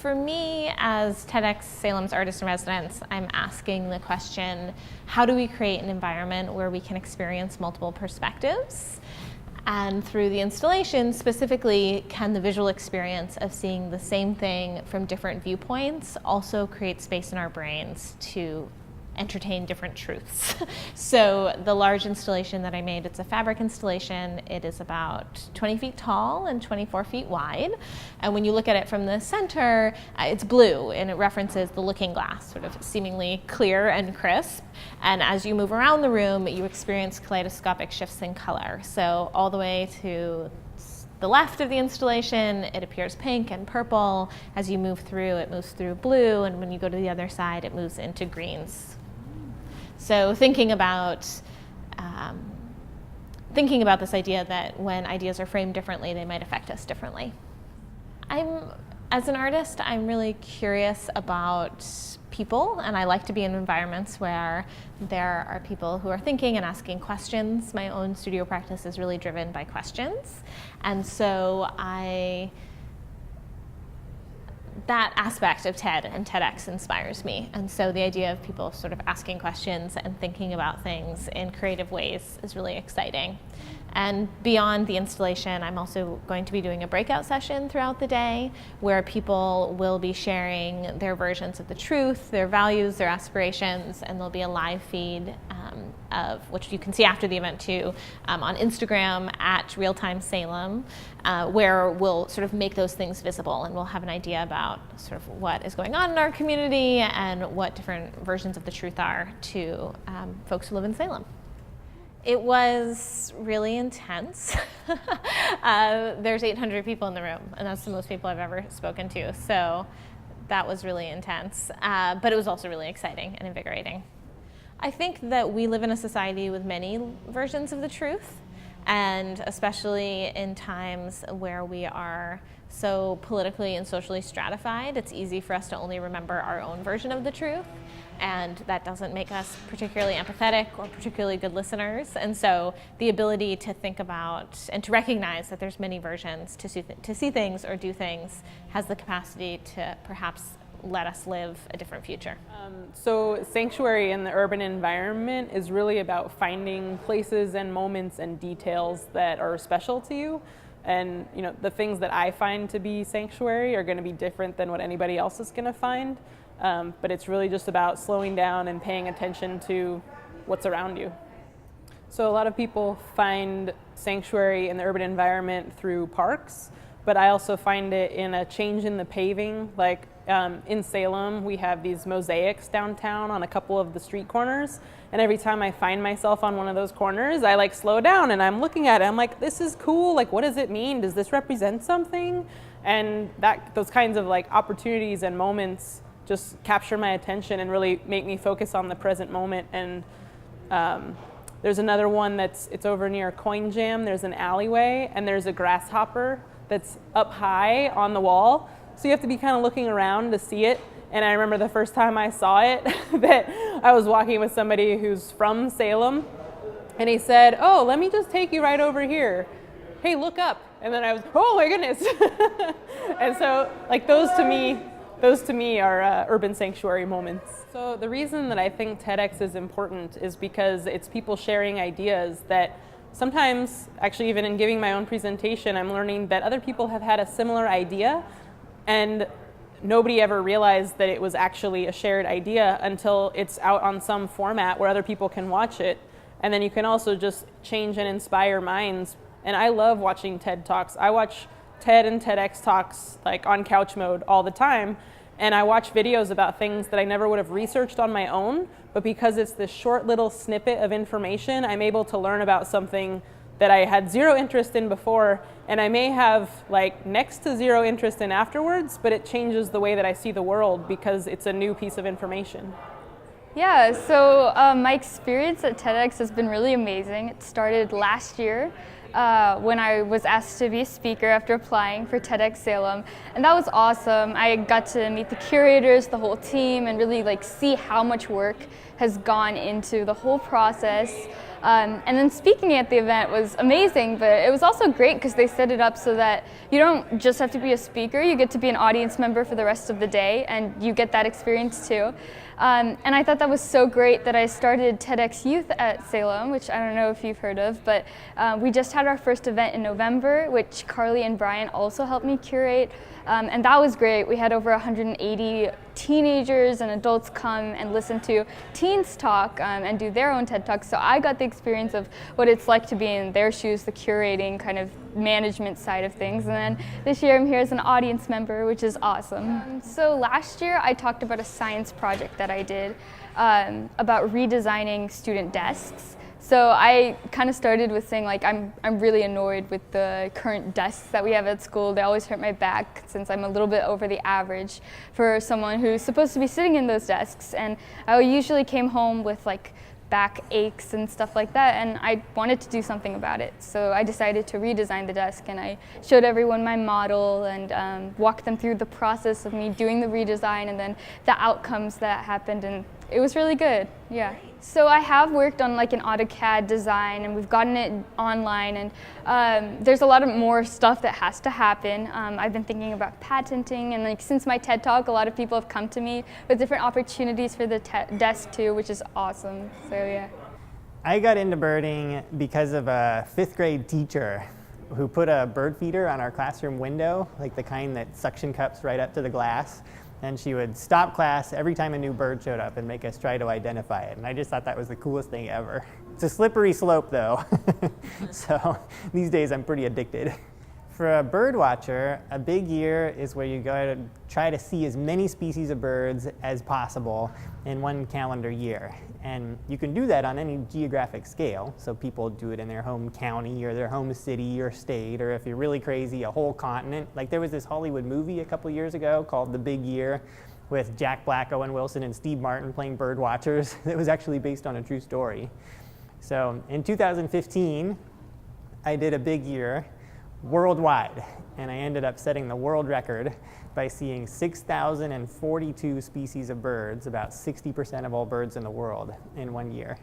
For me, as TEDx Salem's Artist in Residence, I'm asking the question, how do we create an environment where we can experience multiple perspectives? And through the installation, specifically, can the visual experience of seeing the same thing from different viewpoints also create space in our brains to entertain different truths? So the large installation that I made, it's a fabric installation. It is about 20 feet tall and 24 feet wide. And when you look at it from the center, it's blue, and it references the looking glass, sort of seemingly clear and crisp. And as you move around the room, you experience kaleidoscopic shifts in color. So all the way to the left of the installation, it appears pink and purple. As you move through, it moves through blue, and when you go to the other side, it moves into greens. So thinking about this idea that when ideas are framed differently, they might affect us differently. As an artist, I'm really curious about people, and I like to be in environments where there are people who are thinking and asking questions. My own studio practice is really driven by questions, and so that aspect of TED and TEDx inspires me. And so the idea of people sort of asking questions and thinking about things in creative ways is really exciting. And beyond the installation, I'm also going to be doing a breakout session throughout the day where people will be sharing their versions of the truth, their values, their aspirations, and there'll be a live feed of which you can see after the event too on Instagram at Realtime Salem, where we'll sort of make those things visible, and we'll have an idea about sort of what is going on in our community and what different versions of the truth are to folks who live in Salem. It was really intense. There's 800 people in the room, and that's the most people I've ever spoken to. So that was really intense, but it was also really exciting and invigorating. I think that we live in a society with many versions of the truth, and especially in times where we are so politically and socially stratified, it's easy for us to only remember our own version of the truth. And that doesn't make us particularly empathetic or particularly good listeners. And so the ability to think about and to recognize that there's many versions to see things or do things has the capacity to perhaps let us live a different future. So sanctuary in the urban environment is really about finding places and moments and details that are special to you. And the things that I find to be sanctuary are going to be different than what anybody else is going to find. But it's really just about slowing down and paying attention to what's around you. So a lot of people find sanctuary in the urban environment through parks, but I also find it in a change in the paving. Like in Salem, we have these mosaics downtown on a couple of the street corners. And every time I find myself on one of those corners, I slow down and I'm looking at it. I'm like, this is cool. What does it mean? Does this represent something? And those kinds of opportunities and moments just capture my attention and really make me focus on the present moment. And there's another one it's over near Coin Jam. There's an alleyway and there's a grasshopper that's up high on the wall. So you have to be kind of looking around to see it. And I remember the first time I saw it that I was walking with somebody who's from Salem, and he said, "Oh, let me just take you right over here. Hey, look up." And then I was, oh my goodness. And so those to me are urban sanctuary moments. So the reason that I think TEDx is important is because it's people sharing ideas that sometimes, actually even in giving my own presentation, I'm learning that other people have had a similar idea and nobody ever realized that it was actually a shared idea until it's out on some format where other people can watch it. And then you can also just change and inspire minds. And I love watching TED Talks. I watch TED and TEDx Talks on couch mode all the time. And I watch videos about things that I never would have researched on my own, but because it's this short little snippet of information, I'm able to learn about something that I had zero interest in before, and I may have next to zero interest in afterwards, but it changes the way that I see the world because it's a new piece of information. Yeah, so my experience at TEDx has been really amazing. It started last year when I was asked to be a speaker after applying for TEDx Salem, and that was awesome. I got to meet the curators, the whole team, and really see how much work has gone into the whole process. And then speaking at the event was amazing, but it was also great because they set it up so that you don't just have to be a speaker, you get to be an audience member for the rest of the day, and you get that experience too. And I thought that was so great that I started TEDx Youth at Salem, which I don't know if you've heard of, but we just had our first event in November, which Carly and Brian also helped me curate. And that was great. We had over 180 teenagers and adults come and listen to teens talk and do their own TED Talks. So I got the experience of what it's like to be in their shoes, the curating kind of management side of things. And then this year I'm here as an audience member, which is awesome. So last year I talked about a science project that I did about redesigning student desks. So I kind of started with saying, like, I'm really annoyed with the current desks that we have at school. They always hurt my back since I'm a little bit over the average for someone who's supposed to be sitting in those desks. And I usually came home with like back aches and stuff like that, and I wanted to do something about it. So I decided to redesign the desk, and I showed everyone my model and walked them through the process of me doing the redesign and then the outcomes that happened, and it was really good, yeah. So I have worked on like an AutoCAD design, and we've gotten it online, and there's a lot of more stuff that has to happen. I've been thinking about patenting, and like since my TED Talk, a lot of people have come to me with different opportunities for the desk too, which is awesome, so yeah. I got into birding because of a 5th grade teacher who put a bird feeder on our classroom window, like the kind that suction cups right up to the glass. And she would stop class every time a new bird showed up and make us try to identify it. And I just thought that was the coolest thing ever. It's a slippery slope though. So these days I'm pretty addicted. For a bird watcher, a big year is where you go to try to see as many species of birds as possible in one calendar year. And you can do that on any geographic scale. So people do it in their home county or their home city or state, or if you're really crazy, a whole continent. Like there was this Hollywood movie a couple years ago called The Big Year with Jack Black, Owen Wilson, and Steve Martin playing bird watchers. It was actually based on a true story. So in 2015, I did a big year worldwide, and I ended up setting the world record by seeing 6,042 species of birds, about 60% of all birds in the world, in one year.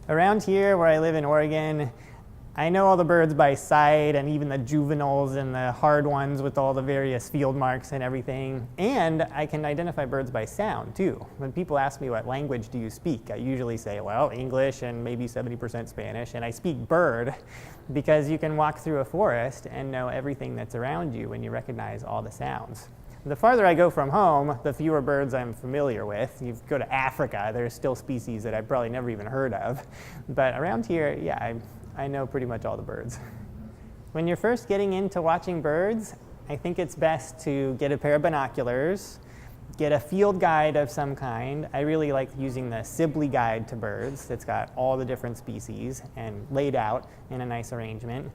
Around here, where I live in Oregon, I know all the birds by sight, and even the juveniles and the hard ones with all the various field marks and everything. And I can identify birds by sound, too. When people ask me what language do you speak, I usually say, well, English and maybe 70% Spanish. And I speak bird because you can walk through a forest and know everything that's around you when you recognize all the sounds. The farther I go from home, the fewer birds I'm familiar with. You go to Africa, there's still species that I've probably never even heard of. But around here, yeah, I know pretty much all the birds. When you're first getting into watching birds, I think it's best to get a pair of binoculars, get a field guide of some kind. I really like using the Sibley Guide to Birds that's got all the different species and laid out in a nice arrangement.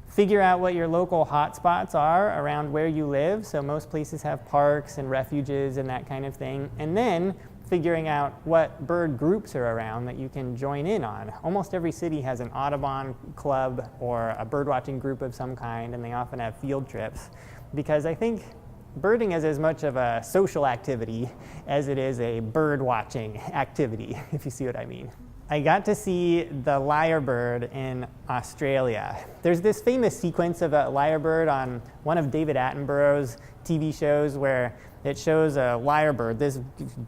Figure out what your local hotspots are around where you live. So most places have parks and refuges and that kind of thing. And then figuring out what bird groups are around that you can join in on. Almost every city has an Audubon club or a birdwatching group of some kind, and they often have field trips, because I think birding is as much of a social activity as it is a bird watching activity, if you see what I mean. I got to see the lyrebird in Australia. There's this famous sequence of a lyrebird on one of David Attenborough's TV shows where it shows a lyrebird, this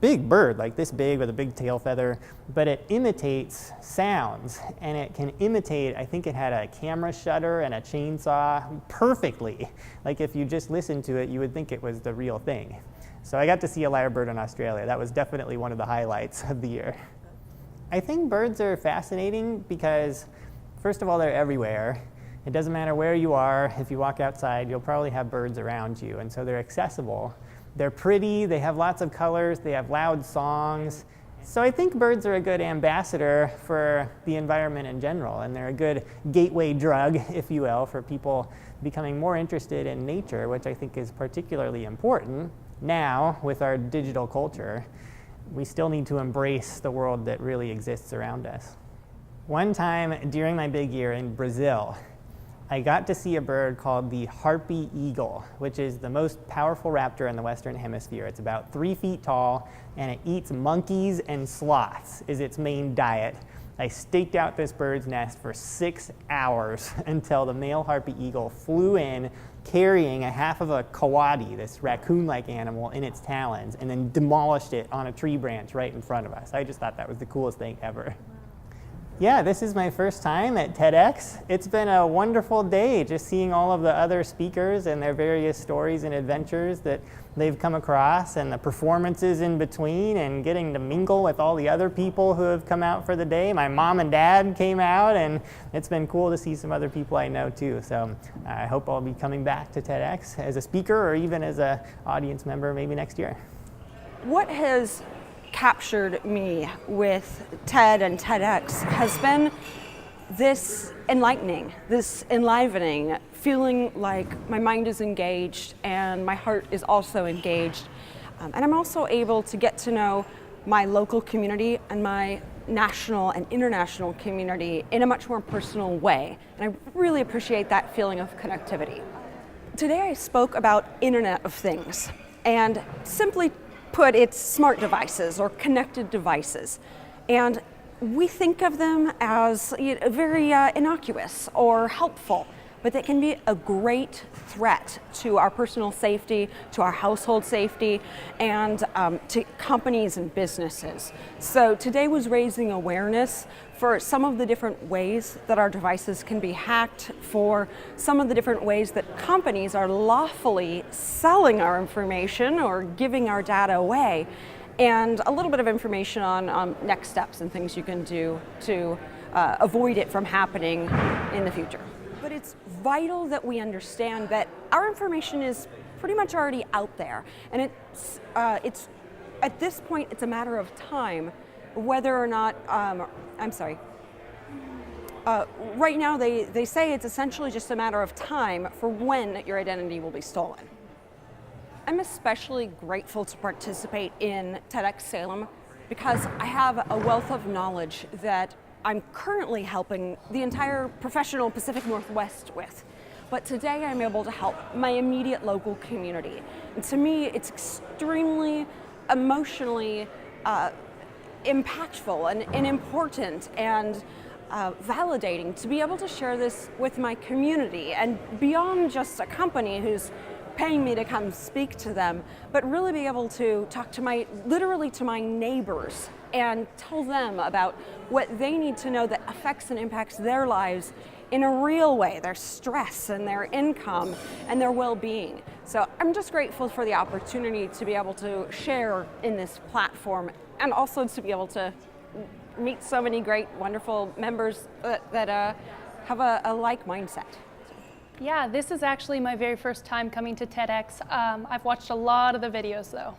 big bird, like this big with a big tail feather, but it imitates sounds, and it can imitate, I think it had a camera shutter and a chainsaw perfectly. Like if you just listened to it, you would think it was the real thing. So I got to see a lyrebird in Australia. That was definitely one of the highlights of the year. I think birds are fascinating because, first of all, they're everywhere. It doesn't matter where you are. If you walk outside, you'll probably have birds around you, and so they're accessible. They're pretty, they have lots of colors, they have loud songs. So I think birds are a good ambassador for the environment in general, and they're a good gateway drug, if you will, for people becoming more interested in nature, which I think is particularly important now with our digital culture. We still need to embrace the world that really exists around us. One time during my big year in Brazil, I got to see a bird called the harpy eagle, which is the most powerful raptor in the Western Hemisphere. It's about 3 feet tall, and it eats monkeys and sloths is its main diet. I staked out this bird's nest for 6 hours until the male harpy eagle flew in carrying a half of a coati, this raccoon-like animal, in its talons, and then demolished it on a tree branch right in front of us. I just thought that was the coolest thing ever. Yeah, this is my first time at TEDx. It's been a wonderful day just seeing all of the other speakers and their various stories and adventures that they've come across, and the performances in between, and getting to mingle with all the other people who have come out for the day. My mom and dad came out, and it's been cool to see some other people I know too. So I hope I'll be coming back to TEDx as a speaker or even as an audience member maybe next year. What has captured me with TED and TEDx has been this enlightening, this enlivening, feeling like my mind is engaged and my heart is also engaged. And I'm also able to get to know my local community and my national and international community in a much more personal way. And I really appreciate that feeling of connectivity. Today I spoke about Internet of Things, and simply put, it's smart devices or connected devices. And we think of them as very innocuous or helpful, but they can be a great threat to our personal safety, to our household safety, and to companies and businesses. So today was raising awareness for some of the different ways that our devices can be hacked, for some of the different ways that companies are lawfully selling our information or giving our data away, and a little bit of information on next steps and things you can do to avoid it from happening in the future. But it's vital that we understand that our information is pretty much already out there, and it's at this point it's a matter of time whether or not right now they say it's essentially just a matter of time for when your identity will be stolen. I'm especially grateful to participate in TEDx Salem because I have a wealth of knowledge that I'm currently helping the entire professional Pacific Northwest with. But today I'm able to help my immediate local community. And to me, it's extremely emotionally impactful and important and validating to be able to share this with my community, and beyond just a company who's paying me to come speak to them, but really be able to talk to literally to my neighbors and tell them about what they need to know that affects and impacts their lives in a real way, their stress and their income and their well-being. So I'm just grateful for the opportunity to be able to share in this platform, and also to be able to meet so many great, wonderful members that have a like mindset. Yeah, this is actually my very first time coming to TEDx. I've watched a lot of the videos though.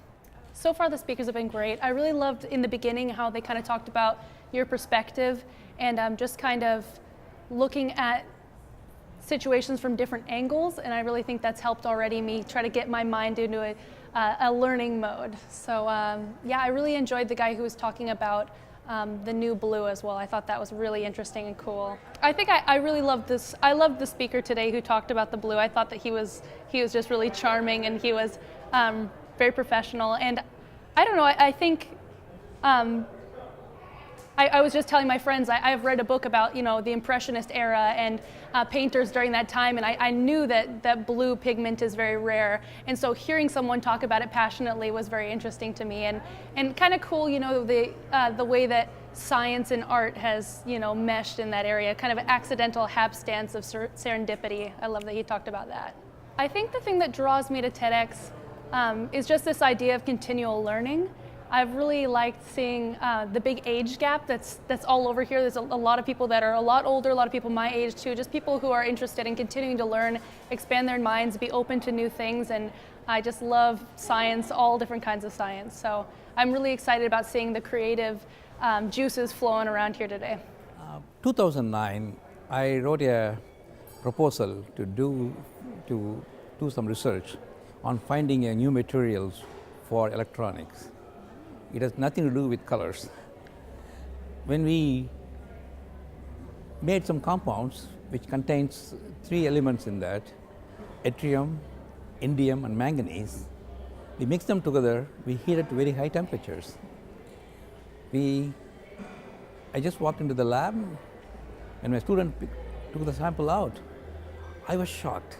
So far the speakers have been great. I really loved in the beginning how they kind of talked about your perspective and just kind of looking at situations from different angles, and I really think that's helped already me try to get my mind into a learning mode. So yeah, I really enjoyed the guy who was talking about the new blue as well. I thought that was really interesting and cool. I think I really loved this. I loved the speaker today who talked about the blue. I thought that he was just really charming, and he was very professional. And I don't know, I think I was just telling my friends, I've read a book about the Impressionist era and painters during that time, and I knew that blue pigment is very rare, and so hearing someone talk about it passionately was very interesting to me, and kind of cool, the way that science and art has meshed in that area, kind of an accidental hapstance of serendipity. I love that he talked about that. I think the thing that draws me to TEDx is just this idea of continual learning. I've really liked seeing the big age gap that's all over here. There's a lot of people that are a lot older, a lot of people my age too, just people who are interested in continuing to learn, expand their minds, be open to new things, and I just love science, all different kinds of science. So I'm really excited about seeing the creative juices flowing around here today. 2009, I wrote a proposal to do some research on finding new materials for electronics. It has nothing to do with colors. When we made some compounds, which contains 3 elements in that: yttrium, indium, and manganese. We mix them together, we heat at very high temperatures. I just walked into the lab, and my student took the sample out. I was shocked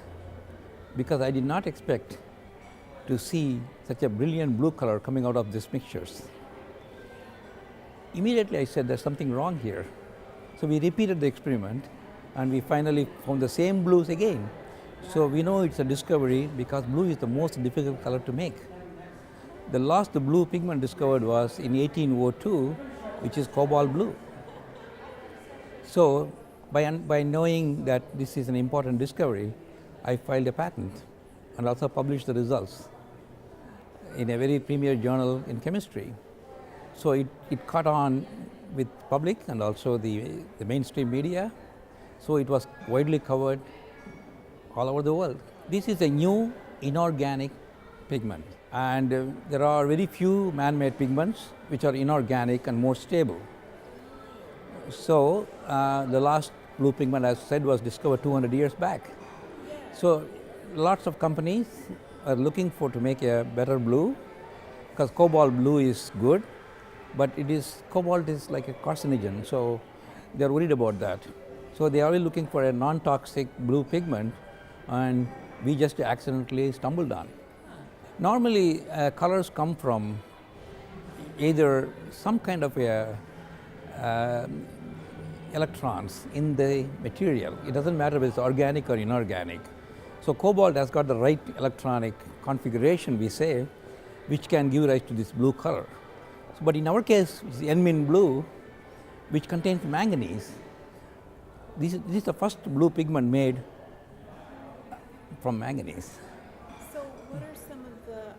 because I did not expect to see such a brilliant blue color coming out of these mixtures. Immediately I said, there's something wrong here. So we repeated the experiment, and we finally found the same blues again. So we know it's a discovery because blue is the most difficult color to make. The last blue pigment discovered was in 1802, which is cobalt blue. So by knowing that this is an important discovery, I filed a patent and also published the results in a very premier journal in chemistry. So it caught on with public and also the mainstream media. So it was widely covered all over the world. This is a new inorganic pigment, and there are very few man-made pigments which are inorganic and more stable. So the last blue pigment, as I said, was discovered 200 years back. So lots of companies are looking to make a better blue, because cobalt blue is good, but cobalt is like a carcinogen, so they're worried about that. So they are really looking for a non-toxic blue pigment, and we just accidentally stumbled on. Normally, colors come from either some kind of electrons in the material. It doesn't matter if it's organic or inorganic. So cobalt has got the right electronic configuration, we say, which can give rise to this blue color. So, but in our case, it's the N-min blue, which contains manganese. This is the first blue pigment made from manganese. So what are some of the,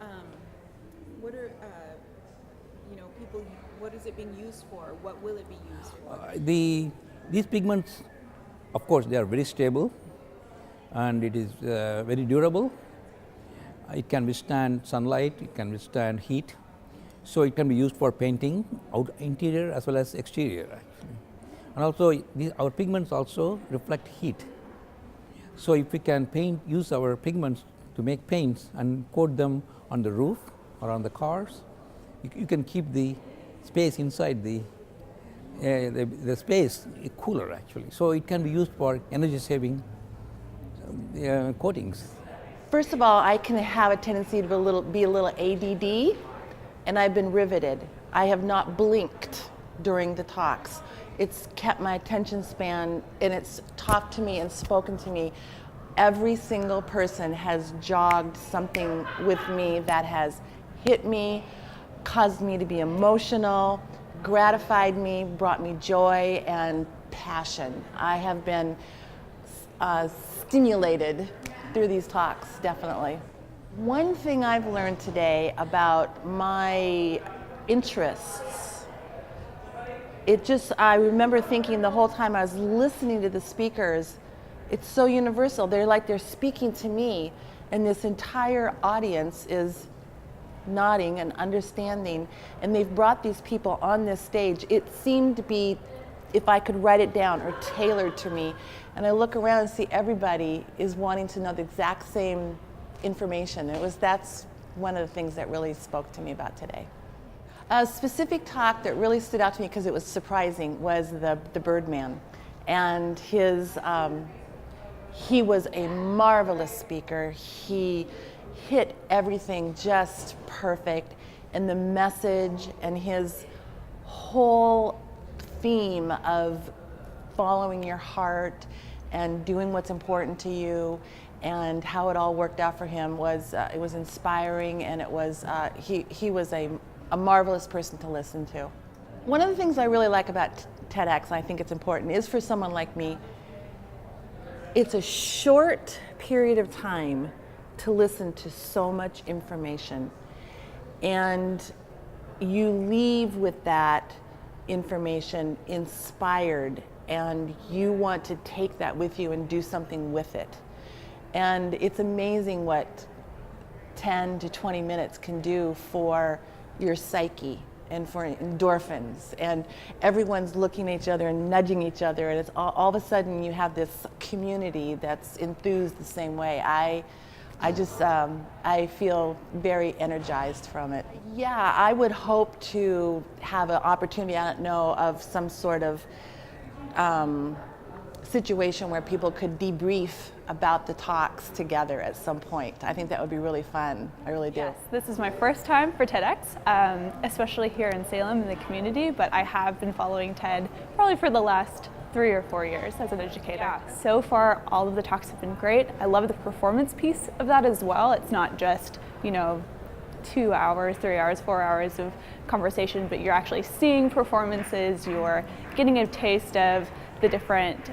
what is it being used for? What will it be used for? These pigments, of course, they are very stable, and it is very durable. It can withstand sunlight, it can withstand heat. So it can be used for painting, interior as well as exterior, actually. And also, our pigments also reflect heat. So if we can use our pigments to make paints and coat them on the roof or on the cars, you can keep the space inside the space cooler, actually. So it can be used for energy saving coatings. First of all, I can have a tendency to be a little ADD, and I've been riveted. I have not blinked during the talks. It's kept my attention span, and it's talked to me and spoken to me. Every single person has jogged something with me that has hit me, caused me to be emotional, gratified me, brought me joy and passion. I have been stimulated through these talks, definitely. One thing I've learned today about my interests, I remember thinking the whole time I was listening to the speakers, it's so universal. They're speaking to me, and this entire audience is nodding and understanding, and they've brought these people on this stage. It seemed to be, if I could write it down, or tailored to me. And I look around and see everybody is wanting to know the exact same information. That's one of the things that really spoke to me about today. A specific talk that really stood out to me because it was surprising was the Birdman. And he was a marvelous speaker. He hit everything just perfect, and the message and his whole theme of following your heart and doing what's important to you, and how it all worked out for him was it was inspiring, and it was he was a marvelous person to listen to. One of the things I really like about TEDx, and I think it's important, is for someone like me, it's a short period of time to listen to so much information, and you leave with that information inspired, and you want to take that with you and do something with it. And it's amazing what 10 to 20 minutes can do for your psyche and for endorphins, and everyone's looking at each other and nudging each other, and it's all of a sudden you have this community that's enthused the same way. I feel very energized from it. Yeah, I would hope to have an opportunity, I don't know, of some sort of situation where people could debrief about the talks together at some point. I think that would be really fun. I really do. Yes, this is my first time for TEDx, especially here in Salem in the community, but I have been following TED probably for the last 3 or 4 years as an educator. Yeah. So far, all of the talks have been great. I love the performance piece of that as well. It's not just, 2 hours, 3 hours, 4 hours of conversation, but you're actually seeing performances, you're getting a taste of the different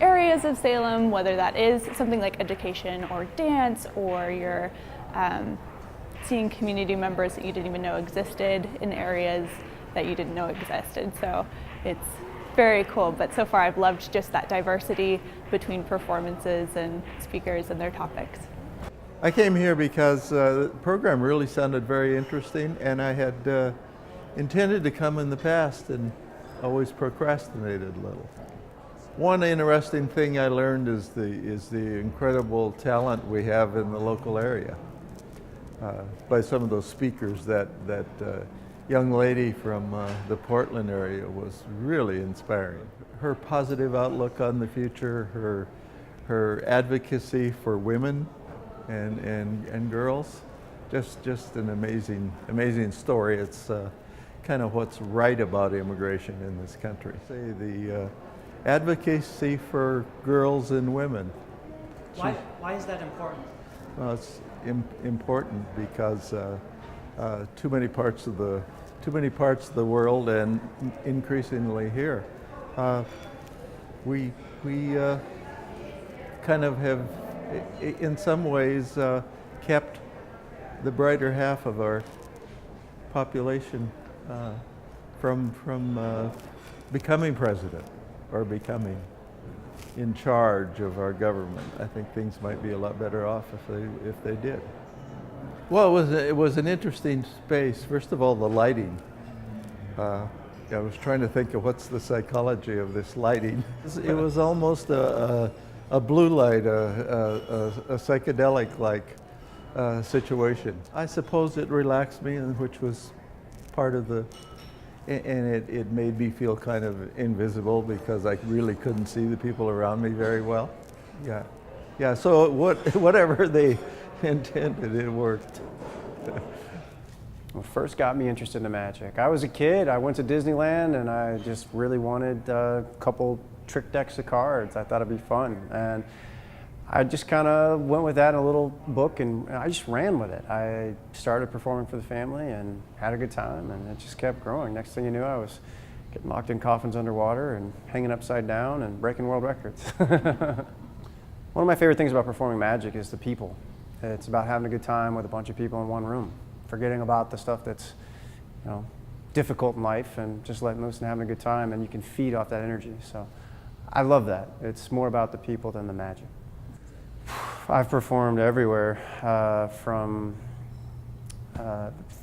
areas of Salem, whether that is something like education or dance, or you're seeing community members that you didn't even know existed in areas that you didn't know existed. So it's very cool, but so far I've loved just that diversity between performances and speakers and their topics. I came here because the program really sounded very interesting, and I had intended to come in the past and always procrastinated a little. One interesting thing I learned is the incredible talent we have in the local area by some of those speakers. That young lady from the Portland area was really inspiring. Her positive outlook on the future, her advocacy for women and girls, just an amazing story. It's kind of what's right about immigration in this country. Say the advocacy for girls and women. Why is that important? Well, it's important because too many parts of the world, and increasingly here, we kind of have, in some ways, kept the brighter half of our population from becoming president or becoming in charge of our government. I think things might be a lot better off if they did. Well, it was an interesting space. First of all, the lighting. I was trying to think of what's the psychology of this lighting. It was almost a blue light, a psychedelic-like situation. I suppose it relaxed me, and which was part of and it made me feel kind of invisible because I really couldn't see the people around me very well. Yeah. So whatever they intended, it worked. What first got me interested in magic? I was a kid. I went to Disneyland, and I just really wanted a couple trick decks of cards. I thought it'd be fun, and I just kind of went with that in a little book, and I just ran with it. I started performing for the family and had a good time, and it just kept growing. Next thing you knew, I was getting locked in coffins underwater and hanging upside down and breaking world records. One of my favorite things about performing magic is the people. It's about having a good time with a bunch of people in one room, forgetting about the stuff that's, difficult in life, and just letting loose and having a good time, and you can feed off that energy. So I love that. It's more about the people than the magic. I've performed everywhere, from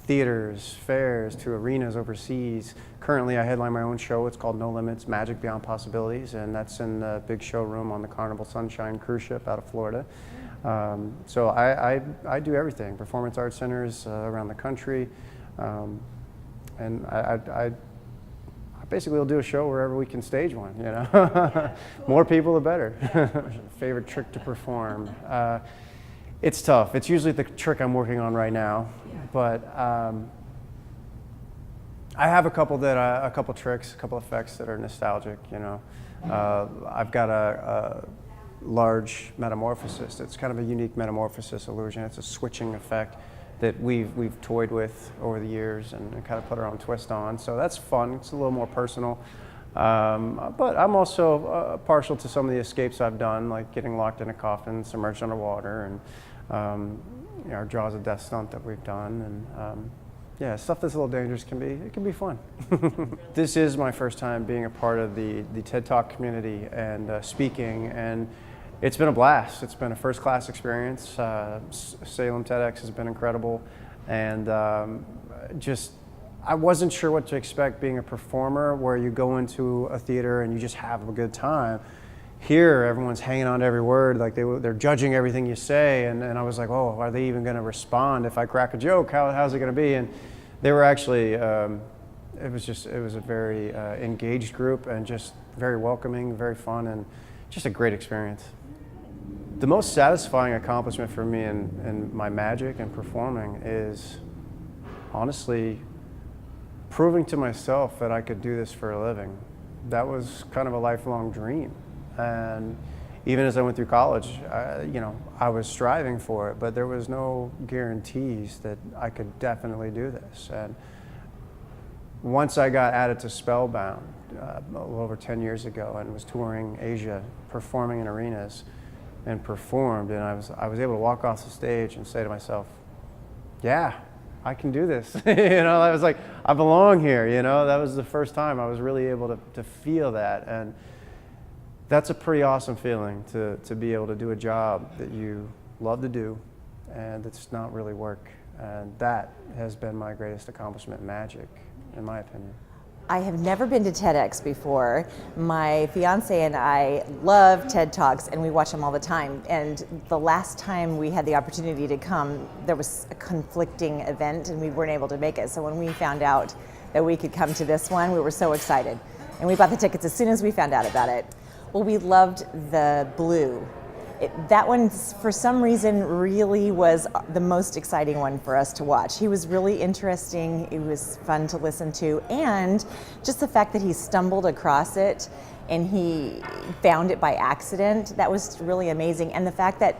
theaters, fairs, to arenas overseas. Currently, I headline my own show. It's called No Limits, Magic Beyond Possibilities, and that's in the big showroom on the Carnival Sunshine cruise ship out of Florida. So I do everything, performance arts centers around the country, and I basically will do a show wherever we can stage one, More people, the better. Favorite trick to perform. It's tough. It's usually the trick I'm working on right now, but I have a couple tricks, a couple effects that are nostalgic, I've got a large metamorphosis. It's kind of a unique metamorphosis illusion. It's a switching effect that we've toyed with over the years and kind of put our own twist on. So that's fun. It's a little more personal. But I'm also partial to some of the escapes I've done, like getting locked in a coffin, submerged underwater, and our Jaws of Death stunt that we've done. And stuff that's a little dangerous can be fun. This is my first time being a part of the TED Talk community and speaking, and it's been a blast. It's been a first-class experience. Salem TEDx has been incredible, and I wasn't sure what to expect being a performer where you go into a theater and you just have a good time. Here, everyone's hanging on to every word, like they're judging everything you say, and I was like, oh, are they even going to respond if I crack a joke? How's it going to be? And they were actually, it was a very engaged group and just very welcoming, very fun, and just a great experience. The most satisfying accomplishment for me in my magic and performing is honestly proving to myself that I could do this for a living. That was kind of a lifelong dream. And even as I went through college, I was striving for it, but there was no guarantees that I could definitely do this. And once I got added to Spellbound a little over 10 years ago and was touring Asia, performing in arenas, and performed, and I was able to walk off the stage and say to myself, yeah, I can do this. I was like, I belong here. That was the first time I was really able to feel that. And that's a pretty awesome feeling to be able to do a job that you love to do and it's not really work. And that has been my greatest accomplishment in magic, in my opinion. I have never been to TEDx before. My fiance and I love TED Talks and we watch them all the time. And the last time we had the opportunity to come, there was a conflicting event and we weren't able to make it. So when we found out that we could come to this one, we were so excited. And we bought the tickets as soon as we found out about it. Well, we loved the blue. That one, for some reason, really was the most exciting one for us to watch. He was really interesting, it was fun to listen to, and just the fact that he stumbled across it and he found it by accident, that was really amazing. And the fact that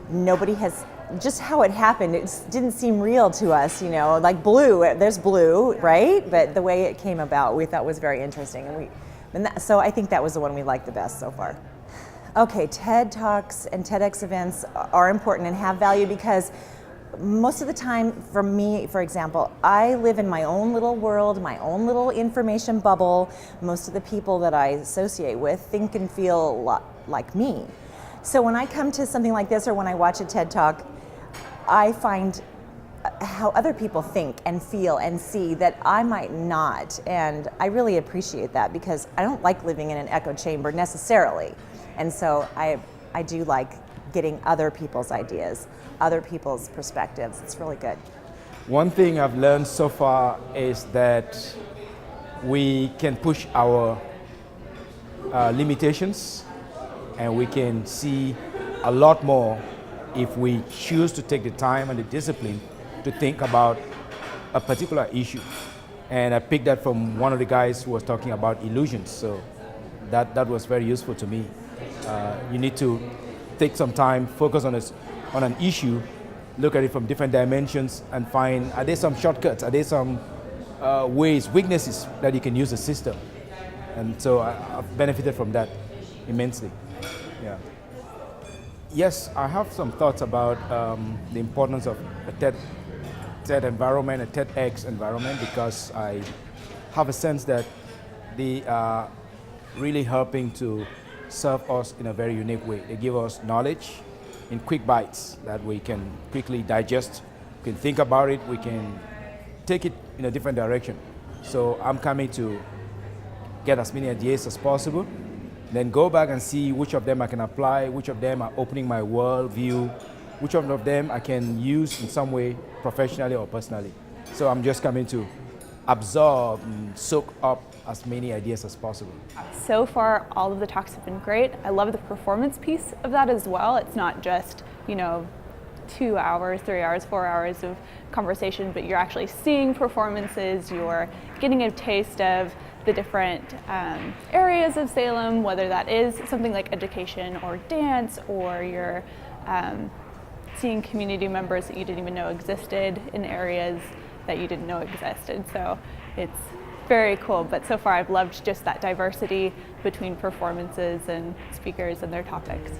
nobody has, just how it happened, it didn't seem real to us, like blue, there's blue, right? But the way it came about, we thought was very interesting. So I think that was the one we liked the best so far. Okay, TED Talks and TEDx events are important and have value because most of the time, for me, for example, I live in my own little world, my own little information bubble. Most of the people that I associate with think and feel a lot like me. So when I come to something like this or when I watch a TED Talk, I find how other people think and feel and see that I might not. And I really appreciate that because I don't like living in an echo chamber necessarily. And so I do like getting other people's ideas, other people's perspectives. It's really good. One thing I've learned so far is that we can push our limitations and we can see a lot more if we choose to take the time and the discipline to think about a particular issue. And I picked that from one of the guys who was talking about illusions. So that was very useful to me. You need to take some time, focus on an issue, look at it from different dimensions and find, are there some shortcuts, are there some weaknesses that you can use the system? And so I've benefited from that immensely. Yeah. Yes, I have some thoughts about the importance of a TED environment, a TEDx environment, because I have a sense that they are really helping to serve us in a very unique way. They give us knowledge in quick bites that we can quickly digest, we can think about it, we can take it in a different direction. So I'm coming to get as many ideas as possible, then go back and see which of them I can apply, which of them are opening my world view, which of them I can use in some way professionally or personally. So I'm just coming to absorb and soak up as many ideas as possible. So far, all of the talks have been great. I love the performance piece of that as well. It's not just, 2 hours, 3 hours, 4 hours of conversation, but you're actually seeing performances, you're getting a taste of the different areas of Salem, whether that is something like education or dance, or you're seeing community members that you didn't even know existed in areas that you didn't know existed. So it's very cool, but so far I've loved just that diversity between performances and speakers and their topics.